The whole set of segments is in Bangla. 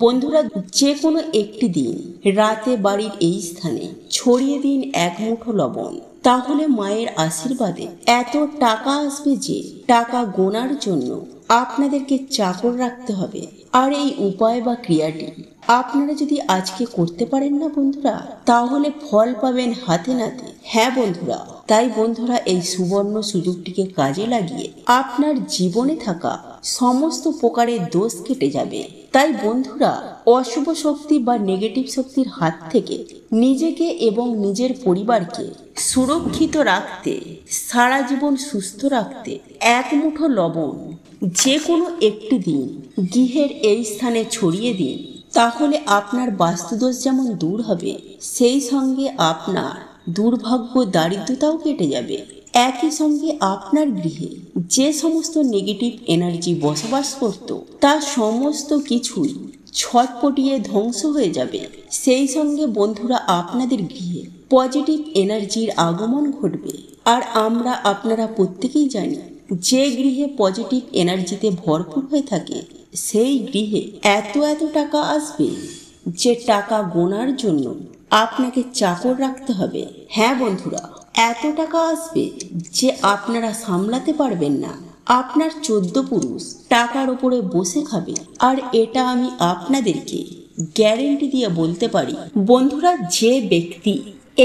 বন্ধুরা, যে কোনো একটি দিন রাতে বাড়ির এই স্থানে ছড়িয়ে দিন এক মুঠো লবণ। তাহলে মায়ের আশীর্বাদে এত টাকা আসবে যে টাকা গোনার জন্য আপনাদেরকে চাকর রাখতে হবে। আর এই উপায় বা ক্রিয়াটি আপনারা যদি আজকে করতে পারেন না বন্ধুরা, তাহলে ফল পাবেন হাতে নাতে। হ্যাঁ বন্ধুরা, তাই বন্ধুরা এই সুবর্ণ সুযোগটিকে কাজে লাগিয়ে আপনার জীবনে থাকা সমস্ত প্রকারের দোষ কেটে যাবে। তাই বন্ধুরা, অশুভ শক্তি বা নেগেটিভ শক্তির হাত থেকে নিজেকে এবং নিজের পরিবারকে সুরক্ষিত রাখতে, সারা জীবন সুস্থ রাখতে এক মুঠো লবণ যে কোনো একটি দিন গৃহের এই স্থানে ছড়িয়ে দিন। তাহলে আপনার বাস্তুদোষ যেমন দূর হবে, সেই সঙ্গে আপনার দুর্ভাগ্য দারিদ্রতাও কেটে যাবে। একই সঙ্গে আপনার গৃহে যে সমস্ত নেগেটিভ এনার্জি বসবাস করত, তা সমস্ত কিছুই ছটপটিয়ে ধ্বংস হয়ে যাবে। সেই সঙ্গে বন্ধুরা, আপনাদের গৃহে পজিটিভ এনার্জির আগমন ঘটবে। আর আমরা আপনারা প্রত্যেকেই জানি, যে গৃহে পজিটিভ এনার্জিতে ভরপুর হয়ে থাকে সেই গৃহে এত টাকা আসবে যে টাকা গোনার জন্য আপনাকে চাকর রাখতে হবে। হ্যাঁ বন্ধুরা, এত টাকা আসবে যে আপনারা সামলাতে পারবেন না। আপনার 14 পুরুষ টাকার উপরে বসে খাবে। আর এটা আমি আপনাদেরকে গ্যারেন্টি দিয়ে বলতে পারি বন্ধুরা, যে ব্যক্তি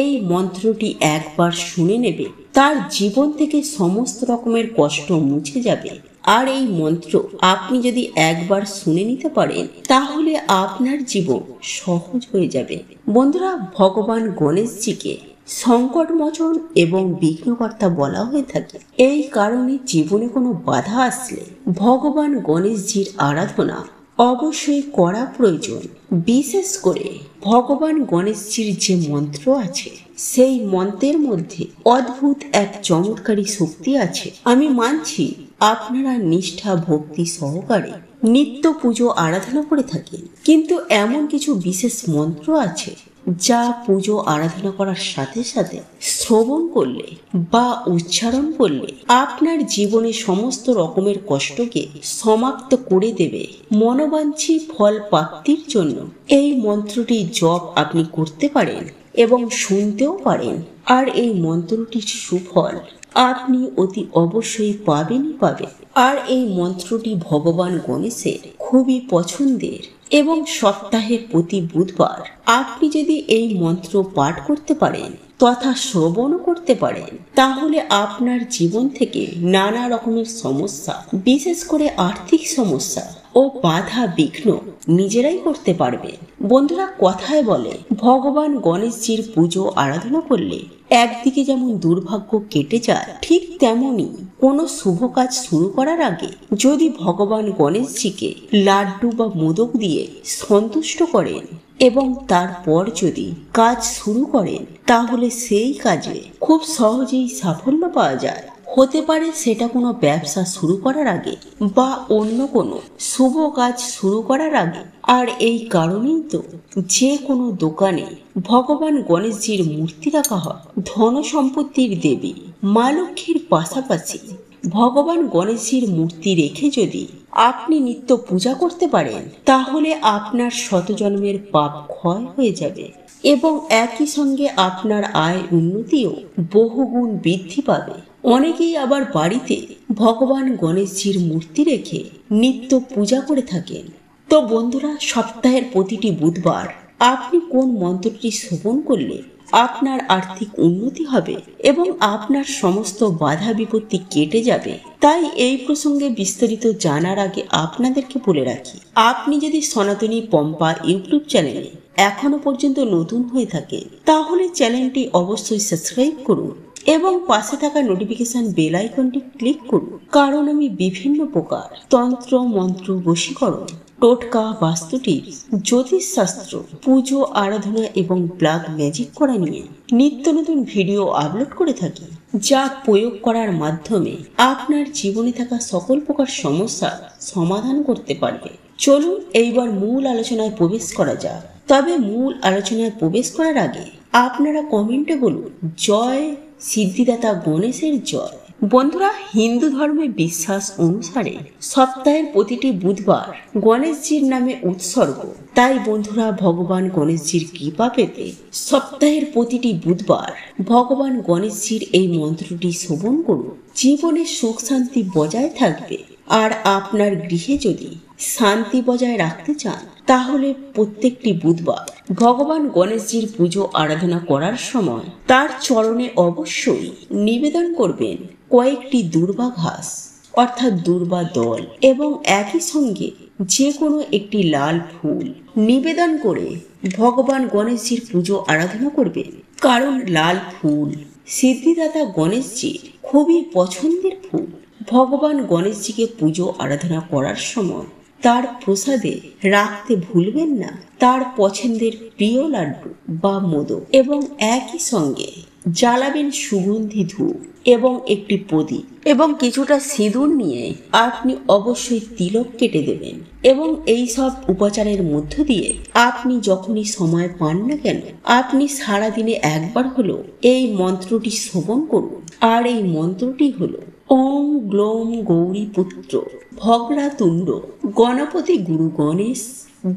এই মন্ত্রটি একবার শুনে নেবে তার জীবন থেকে সমস্ত রকমের কষ্ট মুছে যাবে। আর এই মন্ত্র আপনি যদি একবার শুনে নিতে পারেন, তাহলে আপনার জীবন সহজ হয়ে যাবে। বন্ধুরা, ভগবান গণেশজিকে সংকটমোচন এবং বিঘ্নকর্তা বলা হয়ে থাকে। এই কারণে জীবনে কোনো বাধা আসলে ভগবান গণেশজির আরাধনা অবশ্যই করা প্রয়োজন। বিশেষ করে ভগবান গণেশজির যে মন্ত্র আছে, সেই মন্ত্রের মধ্যে অদ্ভুত এক চমৎকারী শক্তি আছে। আমি মানছি আপনারা নিষ্ঠা ভক্তি সহকারে নিত্য পুজো আরাধনা করে থাকেন, কিন্তু এমন কিছু বিশেষ মন্ত্র আছে যা পুজো আরাধনা করার সাথে সাথে শ্রবণ করলে বা উচ্চারণ করলে আপনার জীবনে সমস্ত রকমের কষ্টকে সমাপ্ত করে দেবে। মনোবাঞ্ছী ফল প্রাপ্তির জন্য এই মন্ত্রটি জপ আপনি করতে পারেন এবং শুনতেও পারেন। আর এই মন্ত্রটির সুফল আপনি অতি অবশ্যই পাবেনই পাবেন। আর এই মন্ত্রটি ভগবান গণেশের খুবই পছন্দের এবং সপ্তাহের প্রতি বুধবার আপনি যদি এই মন্ত্র পাঠ করতে পারেন তথা শ্রবণও করতে পারেন, তাহলে আপনার জীবন থেকে নানা রকমের সমস্যা, বিশেষ করে আর্থিক সমস্যা ও বাধা বিঘ্ন নিজেরাই করতে পারবেন। বন্ধুরা, কথায় বলে ভগবান গণেশজির পুজো আরাধনা করলে একদিকে যেমন দুর্ভাগ্য কেটে যায়, ঠিক তেমনি কোনো শুভ কাজ শুরু করার আগে যদি ভগবান গণেশজিকে লাড্ডু বা মোদক দিয়ে সন্তুষ্ট করেন এবং তারপর যদি কাজ শুরু করেন, তাহলে সেই কাজে খুব সহজেই সাফল্য পাওয়া যায়। হতে পারে সেটা কোনো ব্যবসা শুরু করার আগে বা অন্য কোনো শুভ কাজ শুরু করার আগে। আর এই কারণেই তো যে কোনো দোকানে ভগবান গণেশজির মূর্তি রাখা হয়। ধন সম্পত্তির দেবী মা লক্ষ্মীর পাশাপাশি ভগবান গণেশজির মূর্তি রেখে যদি আপনি নিত্য পূজা করতে পারেন, তাহলে আপনার শতজন্মের পাপ ক্ষয় হয়ে যাবে এবং একই সঙ্গে আপনার আয় উন্নতিও বহুগুণ বৃদ্ধি পাবে। অনেকেই আবার বাড়িতে ভগবান গণেশজির মূর্তি রেখে নিত্য পূজা করে থাকেন। তো বন্ধুরা, সপ্তাহের প্রতিটি বুধবার আপনি কোন মন্ত্রটি শ্রবণ করলে আপনার আর্থিক উন্নতি হবে এবং আপনার সমস্ত বাধা বিপত্তি কেটে যাবে, তাই এই প্রসঙ্গে বিস্তারিত জানার আগে আপনাদেরকে বলে রাখি, আপনি যদি সনাতনী পম্পা ইউটিউব চ্যানেলে এখনো পর্যন্ত নতুন হয়ে থাকে, তাহলে চ্যানেলটি অবশ্যই সাবস্ক্রাইব করুন এবং পাশে থাকা নোটিফিকেশন বেল আইকনটি ক্লিক করুন। কারণ আমি বিভিন্ন প্রকার তন্ত্র মন্ত্র, বশীকরণ, টোটকা, বাস্তু টিপস, জ্যোতিষশাস্ত্র, পুজো আরাধনা এবং ব্ল্যাক ম্যাজিক করা নিয়ে নিত্য নতুন ভিডিও আপলোড করে থাকি, যা প্রয়োগ করার মাধ্যমে আপনার জীবনে থাকা সকল প্রকার সমস্যা সমাধান করতে পারবে। চলুন এইবার মূল আলোচনায় প্রবেশ করা যাক। তবে মূল আলোচনায় প্রবেশ করার আগে আপনারা কমেন্টে বলুন, জয় সিদ্ধিদাতা গণেশের জয়। বন্ধুরা, হিন্দু ধর্মে বিশ্বাস অনুসারে সপ্তাহের প্রতিটি বুধবার গণেশজির নামে উৎসর্গ। তাই বন্ধুরা, ভগবান গণেশজির কৃপা পেতে সপ্তাহের প্রতিটি বুধবার ভগবান গণেশজির এই মন্ত্রটি শ্রবণ করুন। জীবনে সুখ শান্তি বজায় থাকবে। আর আপনার গৃহে যদি শান্তি বজায় রাখতে চান, তাহলে প্রত্যেকটি বুধবার ভগবান গণেশজির পুজো আরাধনা করার সময় তার চরণে অবশ্যই নিবেদন করবেন কয়েকটি দূর্বা ঘাস অর্থাৎ দূর্বা দল এবং একই সঙ্গে যে কোনো একটি লাল ফুল নিবেদন করে ভগবান গণেশজির পুজো আরাধনা করবেন। কারণ লাল ফুল সিদ্ধিদাতা গণেশজির খুবই পছন্দের ফুল। ভগবান গণেশজিকে পুজো আরাধনা করার সময় তার প্রসাদে রাখতে ভুলবেন না তার পছন্দের প্রিয় লাড্ডু বা মোদক, এবং একই সঙ্গে জ্বালাবেন সুগন্ধি ধূপ এবং একটি প্রদীপ এবং কিছুটা সিঁদুর নিয়ে আপনি অবশ্যই তিলক কেটে দেবেন। এবং এই সব উপাচারের মধ্য দিয়ে আপনি যখনই সময় পান না কেন, আপনি সারাদিনে একবার হলো এই মন্ত্রটি শ্রবণ করুন। আর এই মন্ত্রটি হলো ওম গ্লোম গৌরী পুত্র ভগ্রাতুণ্ড গণপতি গুরু গণেশ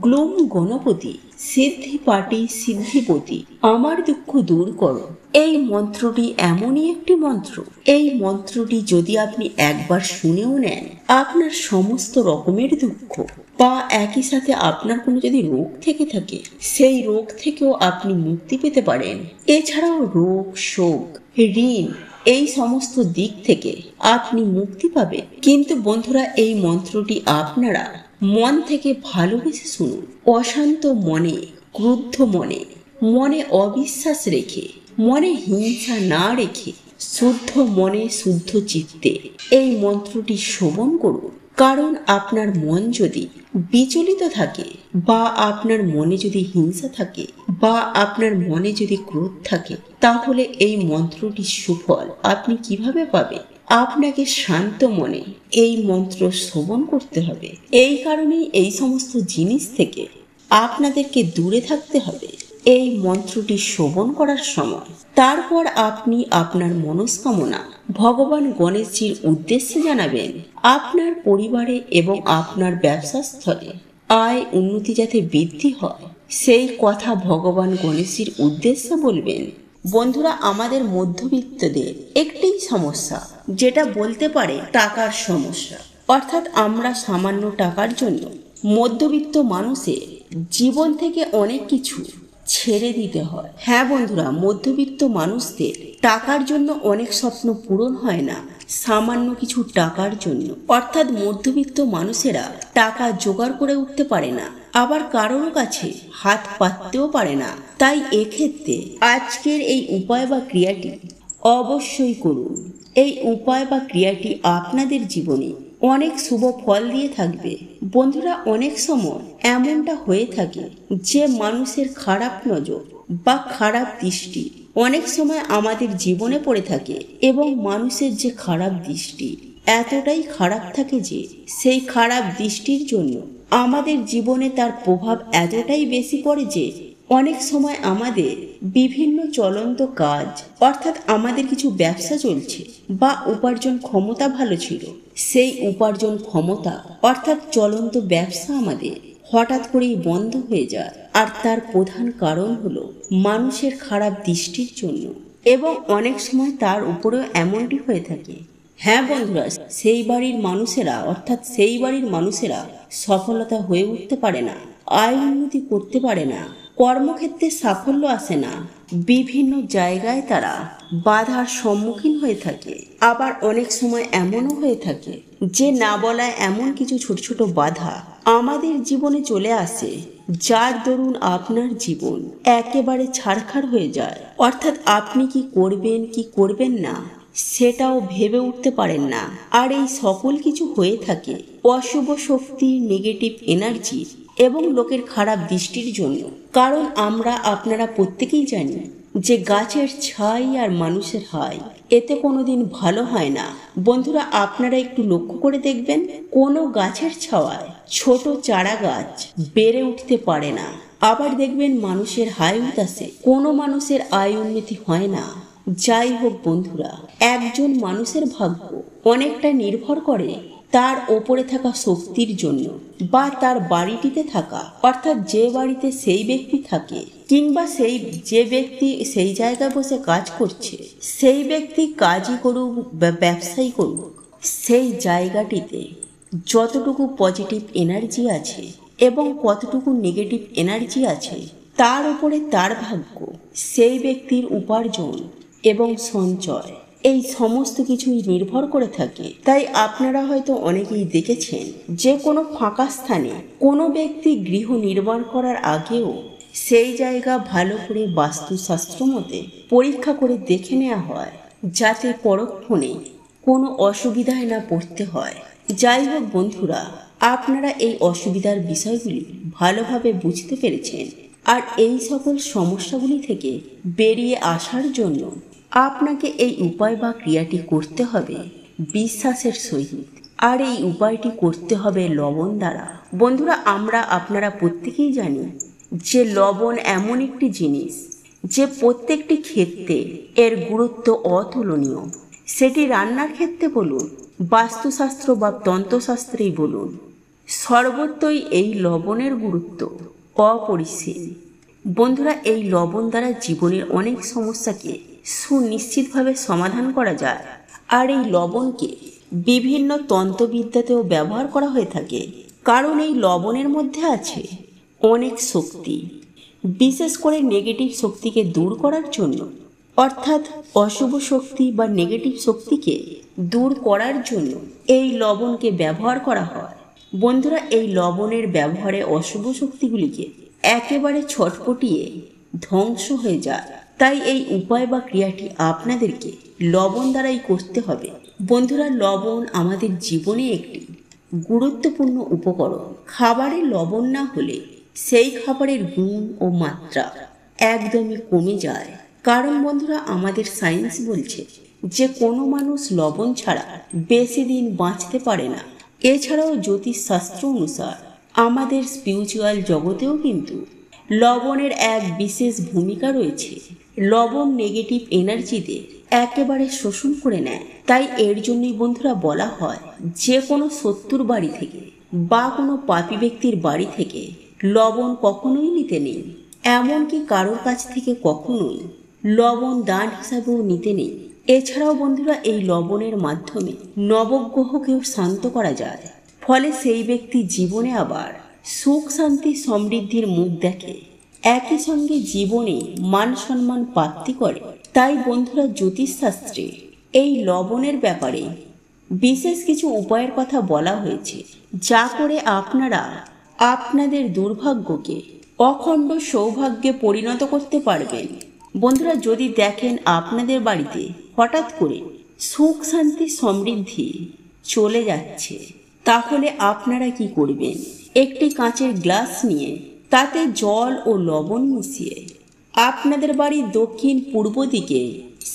গ্লোম গণপতি সিদ্ধি পাটি সিদ্ধিপতি আমার দুঃখ দূর করো। এই মন্ত্রটি এমনই একটি মন্ত্র, এই মন্ত্রটি যদি আপনি একবার শুনেও নেন, আপনার সমস্ত রকমের দুঃখ বা একই সাথে আপনার কোনো যদি রোগ থেকে থাকে, সেই রোগ থেকেও আপনি মুক্তি পেতে পারেন। এছাড়াও রোগ, শোক, ঋণ এই সমস্ত দিক থেকে আপনি মুক্তি পাবেন। কিন্তু বন্ধুরা, এই মন্ত্রটি আপনারা মন থেকে ভালোবেসে শুনুন। অশান্ত মনে, ক্রুদ্ধ মনে, মনে অবিশ্বাস রেখে, মনে হিংসা না রেখে শুদ্ধ মনে শুদ্ধ চিত্তে এই মন্ত্রটি শ্রবণ করুন। কারণ আপনার মন যদি বিচলিত থাকে বা আপনার মনে যদি হিংসা থাকে বা আপনার মনে যদি ক্রোধ থাকে, তাহলে এই মন্ত্রটির সুফল আপনি কিভাবে পাবেন? আপনাকে শান্ত মনে এই মন্ত্র শ্রবণ করতে হবে। এই কারণেই এই সমস্ত জিনিস থেকে আপনাদেরকে দূরে থাকতে হবে এই মন্ত্রটি শ্রবণ করার সময়। তারপর আপনি আপনার মনস্কামনা ভগবান গণেশজির উদ্দেশ্যে জানাবেন। আপনার পরিবারে এবং আপনার ব্যবসা স্থলে আয় উন্নতি যাতে বৃদ্ধি হয়, সেই কথা ভগবান গণেশজির উদ্দেশ্যে বলবেন। বন্ধুরা, আমাদের মধ্যবিত্তদের একটি সমস্যা, যেটা বলতে পারে টাকার সমস্যা। অর্থাৎ আমরা সামান্য টাকার জন্য মধ্যবিত্ত মানুষের জীবন থেকে অনেক কিছু ছেড়ে দিতে হয়। হ্যাঁ বন্ধুরা, মধ্যবিত্ত মানুষদের টাকার জন্য অনেক স্বপ্ন পূরণ হয় না সামান্য কিছু টাকার জন্য। অর্থাৎ মধ্যবিত্ত মানুষেরা টাকা জোগাড় করে উঠতে পারে না, আবার কারোর কাছে হাত পাততেও পারে না। তাই এক্ষেত্রে আজকের এই উপায় বা ক্রিয়াটি অবশ্যই করুন। এই উপায় বা ক্রিয়াটি আপনাদের জীবনে অনেক শুভ ফল দিয়ে থাকবে। বন্ধুরা, অনেক সময় এমনটা হয়ে থাকে যে মানুষের খারাপ নজর বা খারাপ দৃষ্টি অনেক সময় আমাদের জীবনে পড়ে থাকে, এবং মানুষের যে খারাপ দৃষ্টি এতটাই খারাপ থাকে যে সেই খারাপ দৃষ্টির জন্য আমাদের জীবনে তার প্রভাব এতটাই বেশি পড়ে যে অনেক সময় আমাদের বিভিন্ন চলন্ত কাজ, অর্থাৎ আমাদের কিছু ব্যবসা চলছে বা উপার্জন ক্ষমতা ভালো ছিল, সেই উপার্জন ক্ষমতা অর্থাৎ চলন্ত ব্যবসা আমাদের হঠাৎ করেই বন্ধ হয়ে যায়। আর তার প্রধান কারণ হলো মানুষের খারাপ দৃষ্টির জন্য, এবং অনেক সময় তার উপরেও এমনটি হয়ে থাকে। হ্যাঁ বন্ধুরা, সেই বাড়ির মানুষেরা সফলতা হয়ে উঠতে পারে না, আয় উন্নতি করতে পারে না, কর্মক্ষেত্রে সাফল্য আসে না, বিভিন্ন জায়গায় তারা বাধার সম্মুখীন হয়ে থাকে। আবার অনেক সময় এমনও হয়ে থাকে যে না বলায় এমন কিছু ছোট ছোট বাধা আমাদের জীবনে চলে আসে, যার দরুন আপনার জীবন একেবারে ছারখার হয়ে যায়। অর্থাৎ আপনি কি করবেন কি করবেন না সেটাও ভেবে উঠতে পারেন না। আর এই সকল কিছু হয়ে থাকে অশুভ শক্তি, নেগেটিভ এনার্জি এবং লোকের খারাপ দৃষ্টির জন্য। কারণ আপনারা প্রত্যেকেই জানি যে গাছের ছাই আর মানুষের হাই এতে কোনোদিন ভালো হয় না। বন্ধুরা, আপনারা একটু লক্ষ্য করে দেখবেন, কোনো গাছের ছাওয়ায় ছোট চারা গাছ বেড়ে উঠতে পারে না। আবার দেখবেন মানুষের হাই উতাসে কোনো মানুষের আয় উন্নতি হয় না। যাই হোক বন্ধুরা, একজন মানুষের ভাগ্য অনেকটা নির্ভর করে তার ওপরে থাকা শক্তির জন্য, বা তার বাড়িটিতে থাকা, অর্থাৎ যে বাড়িতে সেই ব্যক্তি থাকে, কিংবা যে ব্যক্তি সেই জায়গায় বসে কাজ করছে, সেই ব্যক্তি কাজই করুক বা ব্যবসায়ী করুক, সেই জায়গাটিতে যতটুকু পজিটিভ এনার্জি আছে এবং কতটুকু নেগেটিভ এনার্জি আছে তার উপরে তার ভাগ্য, সেই ব্যক্তির উপার্জন এবং সঞ্চয়, এই সমস্ত কিছুই নির্ভর করে থাকে। তাই আপনারা হয়তো অনেকেই দেখেছেন যে কোনো ফাঁকা স্থানে কোনো ব্যক্তি গৃহ নির্মাণ করার আগেও সেই জায়গা ভালো করে বাস্তুশাস্ত্র মতে পরীক্ষা করে দেখে নেওয়া হয়, যাতে পরক্ষণে কোনো অসুবিধায় না পড়তে হয়। যাই হোক বন্ধুরা, আপনারা এই অসুবিধার বিষয়গুলি ভালোভাবে বুঝতে পেরেছেন, আর এই সকল সমস্যাগুলি থেকে বেরিয়ে আসার জন্য আপনাকে এই উপায় বা ক্রিয়াটি করতে হবে বিশ্বাসের সহিত, আর এই উপায়টি করতে হবে লবণ দ্বারা। বন্ধুরা, আপনারা প্রত্যেকেই জানি যে লবণ এমন একটি জিনিস যে প্রত্যেকটি ক্ষেত্রে এর গুরুত্ব অতুলনীয়। সেটি রান্নার ক্ষেত্রে বলুন, বাস্তুশাস্ত্র বা তন্ত্রশাস্ত্রেই বলুন, সর্বত্রই এই লবণের গুরুত্ব অপরিসীম। বন্ধুরা, এই লবণ দ্বারা জীবনের অনেক সমস্যাকে সুনিশ্চিতভাবে সমাধান করা যায়, আর এই লবণকে বিভিন্ন তন্ত্রবিদ্যাতেও ব্যবহার করা হয়ে থাকে, কারণ এই লবণের মধ্যে আছে অনেক শক্তি, বিশেষ করে নেগেটিভ শক্তিকে দূর করার জন্য, অর্থাৎ অশুভ শক্তি বা নেগেটিভ শক্তিকে দূর করার জন্য এই লবণকে ব্যবহার করা হয়। বন্ধুরা, এই লবণের ব্যবহারে অশুভ শক্তিগুলিকে একেবারে ছটপটিয়ে ধ্বংস হয়ে যায়। তাই এই উপায় বা ক্রিয়াটি আপনাদেরকে লবণ দ্বারাই করতে হবে। বন্ধুরা, লবণ আমাদের জীবনে একটি গুরুত্বপূর্ণ উপকরণ। খাবারে লবণ না হলে সেই খাবারের গুণ ও মাত্রা একদমই কমে যায়। কারণ বন্ধুরা, আমাদের সায়েন্স বলছে যে কোনো মানুষ লবণ ছাড়া বেশি দিন বাঁচতে পারে না। এছাড়াও জ্যোতিষশাস্ত্র অনুসার আমাদের স্পিরিচুয়াল জগতেও কিন্তু লবণের এক বিশেষ ভূমিকা রয়েছে। লবণ নেগেটিভ এনার্জিতে একেবারে শোষণ করে নেয়। তাই এর জন্যই বন্ধুরা বলা হয় যে কোনো শত্রুর বাড়ি থেকে বা কোনো পাপী ব্যক্তির বাড়ি থেকে লবণ কখনোই নিতে নেই। এমনকি কারোর কাছ থেকে কখনোই লবণ দান হিসাবেও নিতে নেই। এছাড়াও বন্ধুরা, এই লবণের মাধ্যমে নবগ্রহকেও শান্ত করা যায়, ফলে সেই ব্যক্তি জীবনে আবার সুখ শান্তি সমৃদ্ধির মুখ দেখে, একই সঙ্গে জীবনে মান সম্মান প্রাপ্তি করে। তাই বন্ধুরা, জ্যোতিষশাস্ত্রে এই লবণের ব্যাপারে বিশেষ কিছু উপায়ের কথা বলা হয়েছে, যা করে আপনারা আপনাদের দুর্ভাগ্যকে অখণ্ড সৌভাগ্যে পরিণত করতে পারবেন। বন্ধুরা, যদি দেখেন আপনাদের বাড়িতে হঠাৎ করে সুখ শান্তি সমৃদ্ধি চলে যাচ্ছে, তাহলে আপনারা কি করবেন? একটি কাঁচের গ্লাস নিয়ে তাতে জল ও লবণ মিশিয়ে আপনাদের বাড়ির দক্ষিণ পূর্ব দিকে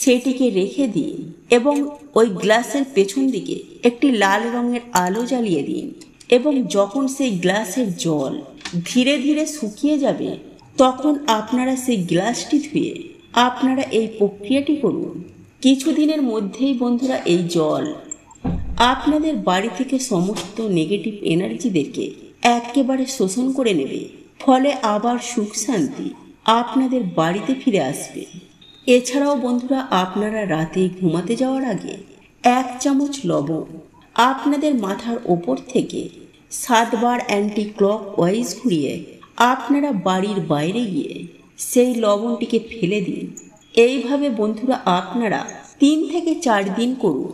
সেটিকে রেখে দিন, এবং ওই গ্লাসের পেছন দিকে একটি লাল রঙের আলো জ্বালিয়ে দিন, এবং যখন সেই গ্লাসের জল ধীরে ধীরে শুকিয়ে যাবে, তখন আপনারা সেই গ্লাসটি ধুয়ে আপনারা এই প্রক্রিয়াটি করুন। কিছুদিনের মধ্যেই বন্ধুরা, এই জল আপনাদের বাড়ি থেকে সমস্ত নেগেটিভ এনার্জিদেরকে একেবারে শোষণ করে নেবে, ফলে আবার সুখ শান্তি আপনাদের বাড়িতে ফিরে আসবে। এছাড়াও বন্ধুরা, আপনারা রাতে ঘুমাতে যাওয়ার আগে 1 চামচ লবণ আপনাদের মাথার ওপর থেকে 7 বার অ্যান্টি ক্লক ওয়াইজ ঘুরিয়ে আপনারা বাড়ির বাইরে গিয়ে সেই লবণটিকে ফেলে দিন। এইভাবে বন্ধুরা আপনারা 3 থেকে 4 দিন করুন,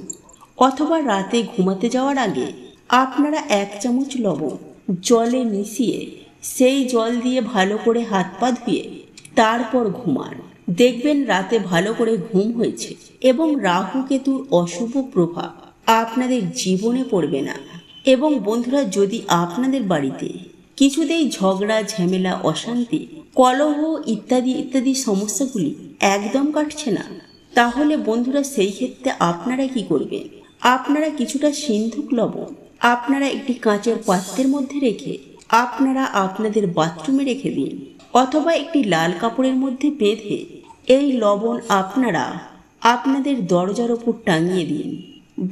অথবা রাতে ঘুমাতে যাওয়ার আগে আপনারা 1 চামচ লবণ জলে মিশিয়ে সেই জল দিয়ে ভালো করে হাত পা ধুয়ে তারপর ঘুমান। দেখবেন রাতে ভালো করে ঘুম হয়েছে এবং রাহু কেতুর অশুভ প্রভাব আপনাদের জীবনে পড়বে না। এবং বন্ধুরা, যদি আপনাদের বাড়িতে কিছুতেই ঝগড়া ঝামেলা অশান্তি কলহ ইত্যাদি ইত্যাদি সমস্যাগুলি একদম কাটছে না, তাহলে বন্ধুরা সেই ক্ষেত্রে আপনারা কি করবেন? আপনারা কিছুটা সিন্ধুক লবণ আপনারা একটি কাঁচের পাত্রের মধ্যে রেখে আপনারা আপনাদের বাথরুমে রেখে দিন, অথবা একটি লাল কাপড়ের মধ্যে বেঁধে এই লবণ আপনারা আপনাদের দরজার ওপর টাঙিয়ে দিন।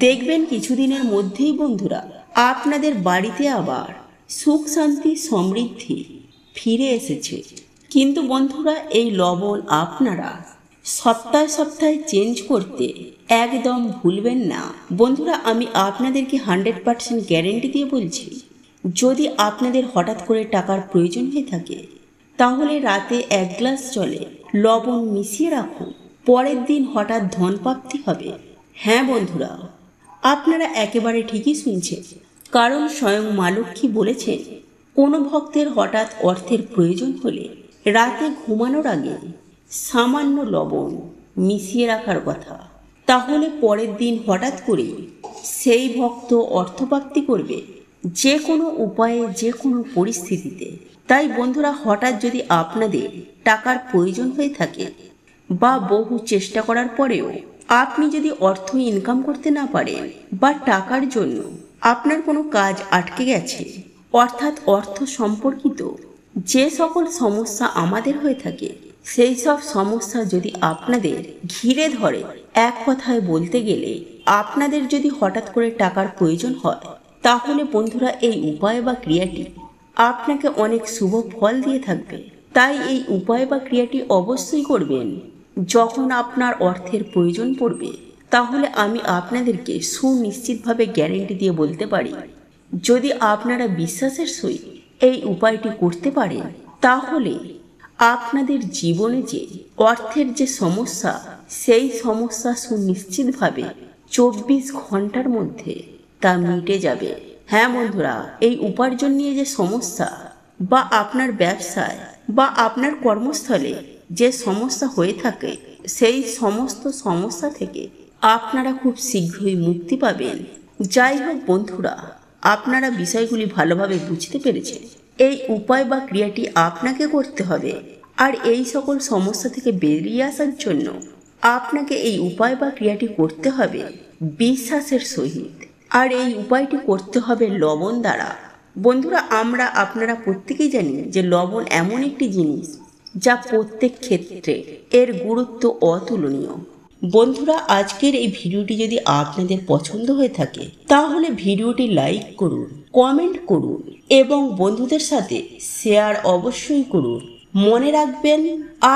দেখবেন কিছুদিনের মধ্যেই বন্ধুরা আপনাদের বাড়িতে আবার সুখ শান্তি সমৃদ্ধি ফিরে এসেছে। কিন্তু বন্ধুরা এই লবণ আপনারা সপ্তাহে সপ্তাহে চেঞ্জ করতে একদম ভুলবেন না। বন্ধুরা আমি আপনাদেরকে 100% গ্যারেন্টি দিয়ে বলছি, যদি আপনাদের হঠাৎ করে টাকার প্রয়োজন হয়ে থাকে তাহলে রাতে 1 গ্লাস জলে লবণ মিশিয়ে রাখুন, পরের দিন হঠাৎ ধনপ্রাপ্তি হবে। হ্যাঁ বন্ধুরা, আপনারা একেবারে ঠিকই শুনছেন, কারণ স্বয়ং মা লক্ষ্মী বলেছেন কোনো ভক্তের হঠাৎ অর্থের প্রয়োজন হলে রাতে ঘুমানোর আগে সামান্য লবণ মিশিয়ে রাখার কথা, তাহলে পরের দিন হঠাৎ করে সেই ভক্ত অর্থপ্রাপ্তি করবে, যে কোনো উপায়ে যে কোনো পরিস্থিতিতে। তাই বন্ধুরা হঠাৎ যদি আপনাদের টাকার প্রয়োজন হয়ে থাকে বা বহু চেষ্টা করার পরেও আপনি যদি অর্থ ইনকাম করতে না পারেন বা টাকার জন্য আপনার কোনো কাজ আটকে গেছে, অর্থাৎ অর্থ সম্পর্কিত যে সকল সমস্যা আমাদের হয়ে থাকে, সেই সব সমস্যা যদি আপনাদের ঘিরে ধরে, এক কথায় বলতে গেলে আপনাদের যদি হঠাৎ করে টাকার প্রয়োজন হয়, তাহলে বন্ধুরা এই উপায় বা ক্রিয়াটি আপনাকে অনেক শুভ ফল দিয়ে থাকবে। তাই এই উপায় বা ক্রিয়াটি অবশ্যই করবেন। যখন আপনার অর্থের প্রয়োজন পড়বে তাহলে আমি আপনাদেরকে সুনিশ্চিতভাবে গ্যারেন্টি দিয়ে বলতে পারি, যদি আপনারা বিশ্বাসের সহিত এই উপায়টি করতে পারেন তাহলে আপনাদের জীবনে যে অর্থের যে সমস্যা, সেই সমস্যা সুনিশ্চিতভাবে 24 ঘন্টার মধ্যে তা মিটে যাবে। হ্যাঁ বন্ধুরা, এই উপার্জন নিয়ে যে সমস্যা বা আপনার ব্যবসায় বা আপনার কর্মস্থলে যে সমস্যা হয়ে থাকে, সেই সমস্ত সমস্যা থেকে আপনারা খুব শীঘ্রই মুক্তি পাবেন। যাই হোক বন্ধুরা, আপনারা বিষয়গুলি ভালোভাবে বুঝতে পেরেছেন। এই উপায় বা ক্রিয়াটি আপনাকে করতে হবে, আর এই সকল সমস্যা থেকে বেরিয়ে আসার জন্য আপনাকে এই উপায় বা ক্রিয়াটি করতে হবে বিশ্বাসের সহিত, আর এই উপায়টি করতে হবে লবণ দ্বারা। বন্ধুরা আপনারা প্রত্যেকেই জানি যে লবণ এমন একটি জিনিস যা প্রত্যেক ক্ষেত্রে এর গুরুত্ব অতুলনীয়। বন্ধুরা আজকের এই ভিডিওটি যদি আপনাদের পছন্দ হয়ে থাকে তাহলে ভিডিওটি লাইক করুন, কমেন্ট করুন এবং বন্ধুদের সাথে শেয়ার অবশ্যই করুন। মনে রাখবেন,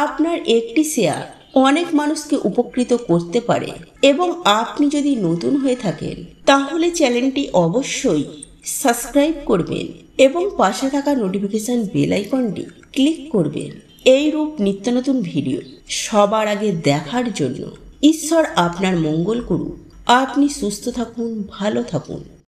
আপনার একটি শেয়ার অনেক মানুষকে উপকৃত করতে পারে। এবং আপনি যদি নতুন হয়ে থাকেন তাহলে চ্যানেলটি অবশ্যই সাবস্ক্রাইব করবেন এবং পাশে থাকা নোটিফিকেশন বেল আইকনটি ক্লিক করবেন। এই রূপ নিত্য নতুন ভিডিও সবার আগে দেখার জন্য। ঈশ্বর আপনার মঙ্গল করুন। আপনি সুস্থ থাকুন, ভালো থাকুন।